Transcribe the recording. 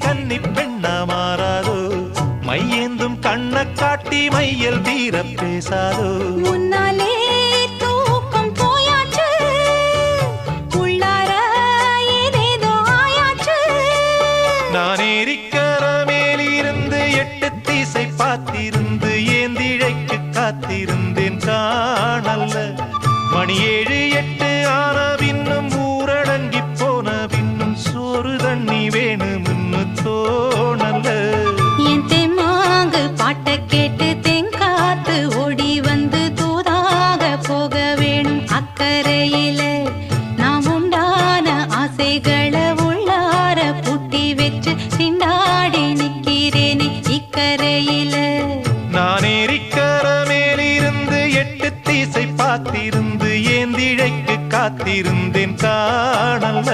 கன்னி பெண்ணா மாறாதோ மையேந்தும் கண்ண காட்டி மையல் தீர பேசாதோ முன்னாலே தூக்கம் போயாச்சு உள்ளார ஏதேதோ ஆயாச்சு நான் ஏரிக்கர மேலிருந்து 8 திசை பார்த்திருந்து ஏந்திழைக்கு காத்திருந்தேன் காணல்ல மணி 7 8 ஆன பின்னும் ஊரடங்கி போன பின்னும் சோறு தண்ணி வேணும்னு தோணல்ல என் தெம்மாங்கு பாட்டை கேட்டு தெங்காத்து ஓடி வந்து தூதாக போக வேணும் அக்கறையில நாம் உண்டான ஆசைகளை உள்ளார பூட்டி வச்சு திண்டாடி நிக்கிறேனே இக்கரையில நான் ஏரிக்கர மேலிருந்து 8 திசை பார்த்திருந்து ஏந்திழைக்கு காத்திருந்தேன் காணல்ல